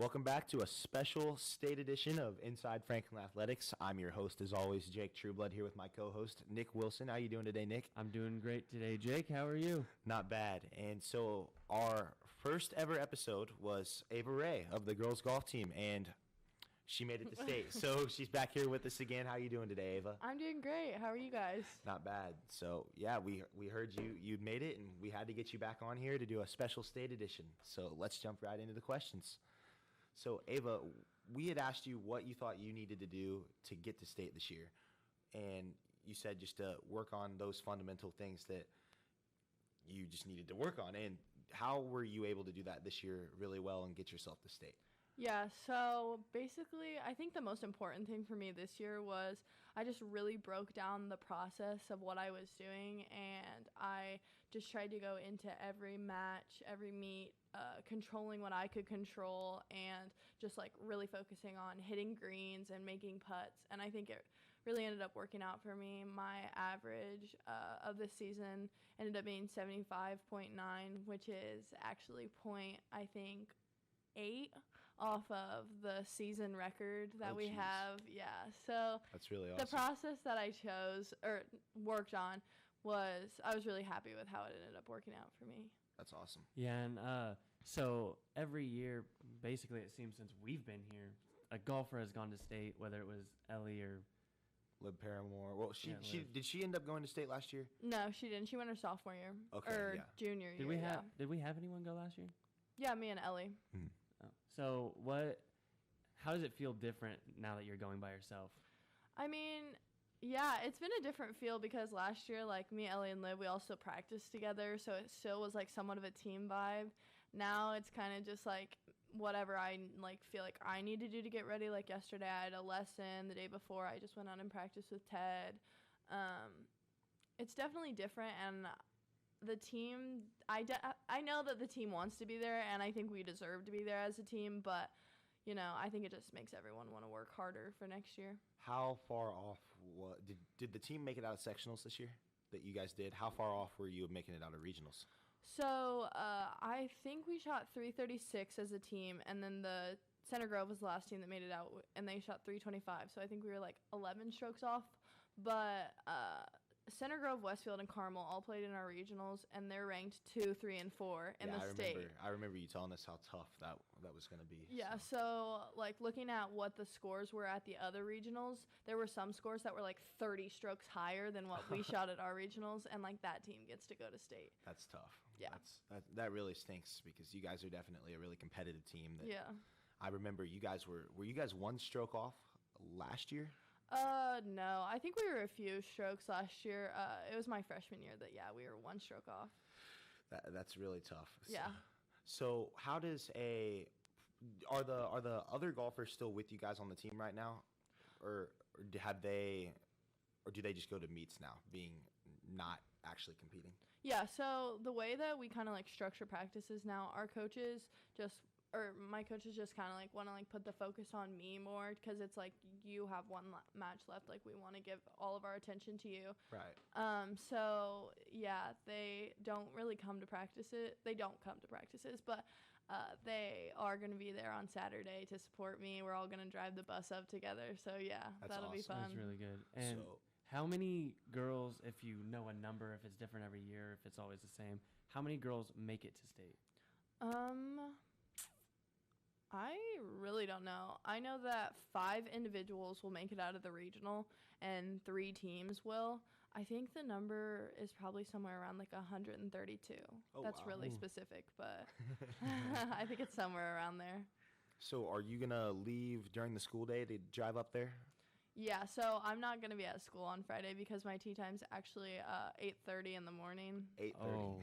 Welcome back to a special state edition of Inside Franklin Athletics. I'm your host, as always, Jake Trueblood, here with my co-host, Nick Wilson. How you doing today, Nick? I'm doing great today, Jake. How are you? Not bad. And so our first ever episode was Ava Ray of the girls golf team, and she made it to state. So she's back here with us again. How you doing today, Ava? I'm doing great. How are you guys? Not bad. So, yeah, we heard you'd made it, and we had to get you back on here to do a special state edition. So let's jump right into the questions. So, Ava, we had asked you what you thought you needed to do to get to state this year. And you said just to work on those fundamental things that you just needed to work on. And how were you able to do that this year really well and get yourself to state? Yeah, so basically, I think the most important thing for me this year was I just really broke down the process of what I was doing, and I just tried to go into every match, every meet, controlling what I could control, and just like really focusing on hitting greens and making putts. And I think it really ended up working out for me. My average of this season ended up being 75.9, which is actually I think 8 off of the season record that we have. Yeah, so that's really awesome. The process that I chose or worked on I was really happy with how it ended up working out for me. That's awesome. Yeah, and so every year, basically it seems since we've been here, a golfer has gone to state, whether it was Ellie or Lib Paramore. Well, did she end up going to state last year? No, she didn't. She went her sophomore year. Okay, or yeah. Junior year. Did we have anyone go last year? Yeah, me and Ellie. Oh. So how does it feel different now that you're going by yourself? I mean, yeah, it's been a different feel because last year, like me, Ellie, and Liv, we all still practiced together, so it still was like somewhat of a team vibe. Now it's kind of just like whatever I like feel like I need to do to get ready. Like yesterday, I had a lesson. The day before, I just went out and practiced with Ted. It's definitely different, and the team, I know that the team wants to be there, and I think we deserve to be there as a team, but, you know, I think it just makes everyone want to work harder for next year. How far off did the team make it out of sectionals this year that you guys did? How far off were you of making it out of regionals? So I think we shot 336 as a team, and then the Center Grove was the last team that made it out, and they shot 325, so I think we were like 11 strokes off, but Center Grove, Westfield, and Carmel all played in our regionals, and they're ranked 2, 3, and 4 in the state. I remember you telling us how tough that was going to be. Yeah, so like looking at what the scores were at the other regionals, there were some scores that were like 30 strokes higher than what we shot at our regionals, and like that team gets to go to state. That's tough. Yeah. That really stinks because you guys are definitely a really competitive team. Yeah. I remember you guys were you guys 1 stroke off last year? No. I think we were a few strokes last year. It was my freshman year that, we were 1 stroke off. That's really tough. Yeah. So how does are the other golfers still with you guys on the team right now? Or do they just go to meets now, being not actually competing? Yeah, so the way that we kind of like structure practices now, our coaches my coaches just kind of like want to like put the focus on me more because it's like you have one match left. Like we want to give all of our attention to you. Right. So yeah, they don't really come to practices. They don't come to practices, but they are going to be there on Saturday to support me. We're all going to drive the bus up together. So yeah, that'll be fun. That's really good. And how many girls, if you know a number, if it's different every year, if it's always the same, how many girls make it to state? I really don't know. I know that 5 individuals will make it out of the regional and 3 teams will. I think the number is probably somewhere around like 132. That's really specific, but I think it's somewhere around there. So are you going to leave during the school day to drive up there? Yeah, so I'm not going to be at school on Friday because my tee time's actually 8:30 in the morning. 8:30. Oh.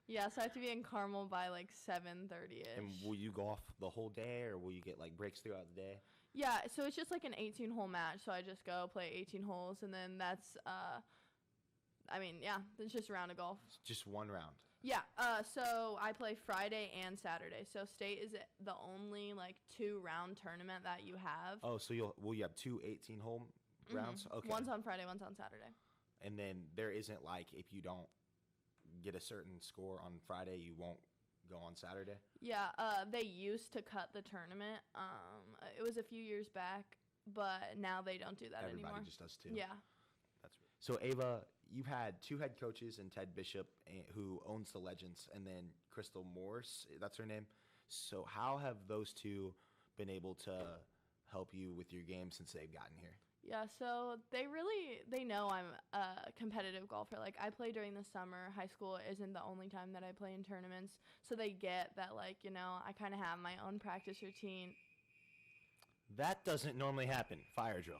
Yeah, so I have to be in Carmel by like 7:30ish. And will you go off the whole day, or will you get like breaks throughout the day? Yeah, so it's just like an 18-hole match. So I just go play 18 holes, and then that's it's just a round of golf. Just 1 round. Yeah, so I play Friday and Saturday. So state is the only like 2-round tournament that you have. Oh, so you have 2 18-hole rounds? Okay. One's on Friday, one's on Saturday. And then there isn't like if you don't get a certain score on Friday, you won't go on Saturday? Yeah, they used to cut the tournament. It was a few years back, but now they don't do that Everybody anymore. just does too. Yeah. That's so Ava, you've had 2 head coaches and Ted Bishop, who owns the Legends, and then Crystal Morse, that's her name. So how have those 2 been able to help you with your game since they've gotten here? Yeah, so they know I'm a competitive golfer. Like, I play during the summer. High school isn't the only time that I play in tournaments. So they get that, like, you know, I kind of have my own practice routine. That doesn't normally happen. Fire drill.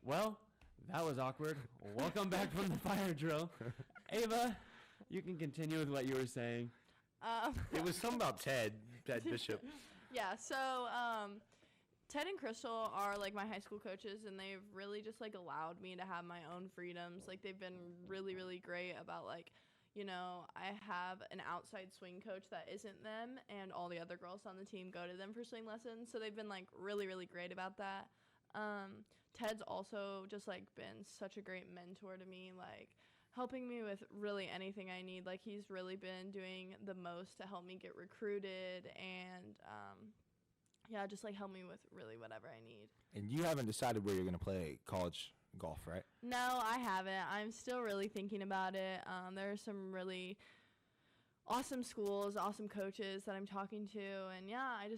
Well, that was awkward. Welcome back from the fire drill. Ava, you can continue with what you were saying. It was something about Ted Bishop. Yeah, so Ted and Crystal are like my high school coaches, and they've really just like allowed me to have my own freedoms. Like, they've been really, really great about, like, you know, I have an outside swing coach that isn't them, and all the other girls on the team go to them for swing lessons. So they've been like really, really great about that. Ted's also just like been such a great mentor to me, like helping me with really anything I need. Like, he's really been doing the most to help me get recruited, and yeah, just like help me with really whatever I need. And you haven't decided where you're going to play college golf, right? No, I haven't. I'm still really thinking about it. There are some really awesome schools, awesome coaches that I'm talking to, and yeah, I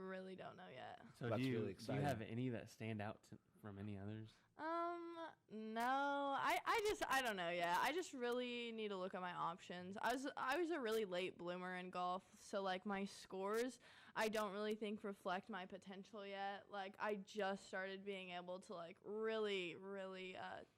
really don't know yet. So That's do you really exciting. have any that stand out from any others? No, I don't know yet. I just really need to look at my options. I was a really late bloomer in golf, so like my scores I don't really think reflect my potential yet. Like, I just started being able to like really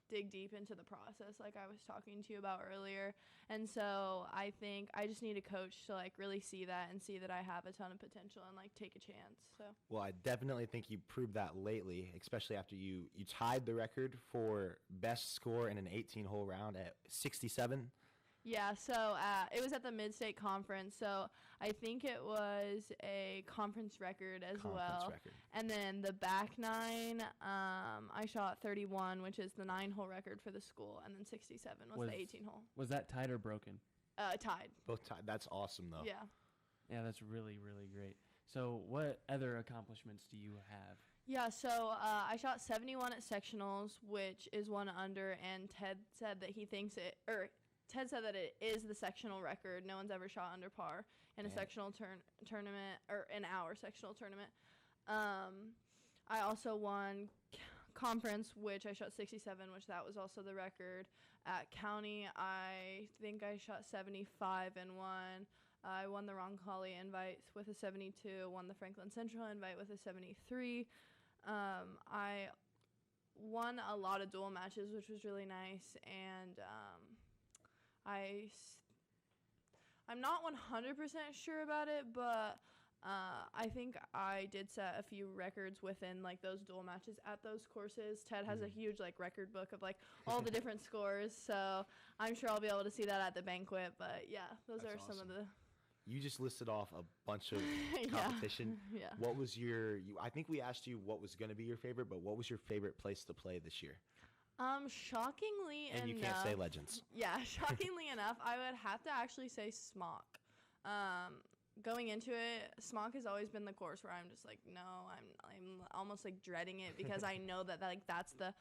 dig deep into the process, like I was talking to you about earlier. And so I think I just need a coach to like really see that and see that I have a ton of potential and like take a chance. So Well, I definitely think you proved that lately, especially after you tied the record for best score in an 18-hole round at 67. yeah, so it was at the Mid-State Conference, so I think it was a conference record as well. Record. And then the back nine, I shot 31, which is the 9-hole record for the school, and then 67 was the 18-hole. Was that tied or broken? Tied. Both tied. That's awesome, though. Yeah. Yeah, that's really, really great. So what other accomplishments do you have? Yeah, so I shot 71 at sectionals, which is 1 under, and Ted said that Ted said that it is the sectional record. No one's ever shot under par in a sectional tournament, or in our sectional tournament. I also won conference, which I shot 67, which that was also the record. At county, I think I shot 75 and won. I won the Ron Colley invite with a 72, won the Franklin Central invite with a 73. I won a lot of dual matches, which was really nice, and I'm not 100% sure about it, but I think I did set a few records within like those dual matches at those courses. Ted has a huge like record book of like all the different scores, so I'm sure I'll be able to see that at the banquet. But yeah, those That's are some of the. You just listed off a bunch of competition. Yeah. What was I think we asked you what was going to be your favorite, but what was your favorite place to play this year? Shockingly enough. And you can't say Legends. Yeah, shockingly enough, I would have to actually say Smock. Going into it, Smock has always been the course where I'm just like, no, I'm almost like dreading it because I know that like that's the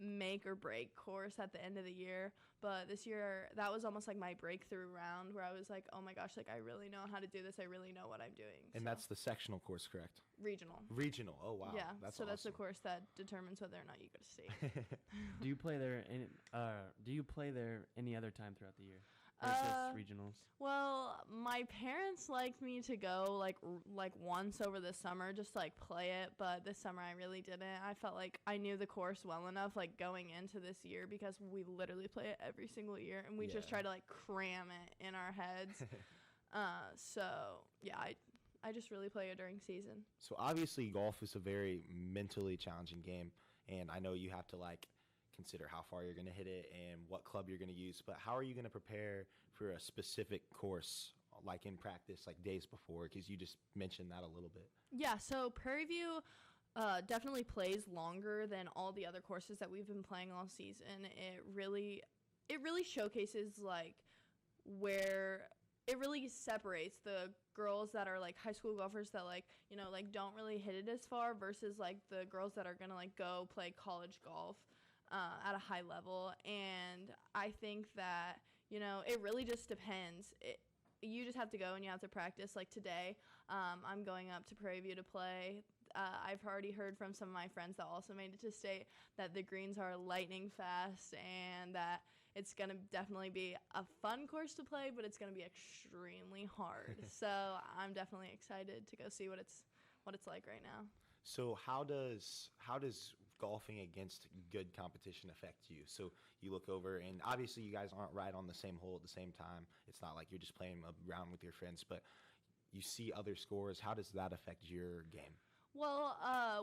make or break course at the end of the year. But this year, that was almost like my breakthrough round where I was like, oh my gosh, like I really know how to do this. I really know what I'm doing. And that's the sectional course, correct? Regional. Regional. Oh wow. Yeah. That's so awesome. that's the course that determines whether or not you go to state. Do you play there? Do you play there any other time throughout the year? Or just regionals? Well, my parents liked me to go like once over the summer, just like play it. But this summer I really didn't. I felt like I knew the course well enough, like going into this year, because we literally play it every single year, and we just try to like cram it in our heads. So yeah, I just really play it during season. So obviously golf is a very mentally challenging game, and I know you have to like consider how far you're going to hit it and what club you're going to use, but how are you going to prepare for a specific course like in practice, like days before, because you just mentioned that a little bit? Yeah, so Prairie View definitely plays longer than all the other courses that we've been playing all season. It really showcases like where it really separates the girls that are like high school golfers that like, you know, like don't really hit it as far versus like the girls that are gonna like go play college golf at a high level. And I think that, you know, it really just depends. You just have to go and you have to practice. Like today, I'm going up to Prairie View to play. I've already heard from some of my friends that also made it to state that the greens are lightning fast and that it's going to definitely be a fun course to play, but it's going to be extremely hard. So I'm definitely excited to go see what it's like right now. So how does golfing against good competition affect you? So you look over, and obviously you guys aren't right on the same hole at the same time. It's not like you're just playing around with your friends, but you see other scores. How does that affect your game? Well,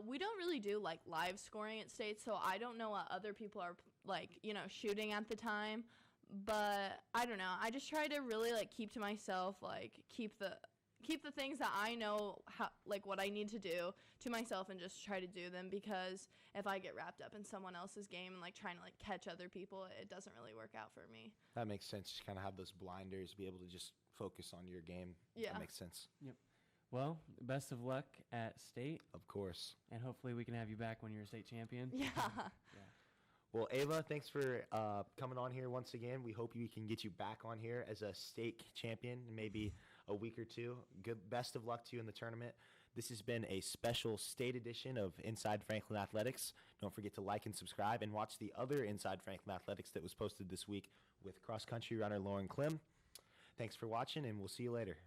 we don't really do like live scoring at state, so I don't know what other people are like, you know, shooting at the time. But I don't know. I just try to really like keep to myself, like keep the things that I know how like what I need to do to myself and just try to do them, because if I get wrapped up in someone else's game and like trying to like catch other people, it doesn't really work out for me. That makes sense. Just kind of have those blinders, be able to just focus on your game. Yeah. That makes sense. Yep. Well, best of luck at state, Of course. and hopefully we can have you back when you're a state champion. Yeah. Well, Ava, thanks for coming on here once again. We hope we can get you back on here as a state champion in maybe a week or two. Best of luck to you in the tournament. This has been a special state edition of Inside Franklin Athletics. Don't forget to like and subscribe and watch the other Inside Franklin Athletics that was posted this week with cross-country runner Lauren Klim. Thanks for watching, and we'll see you later.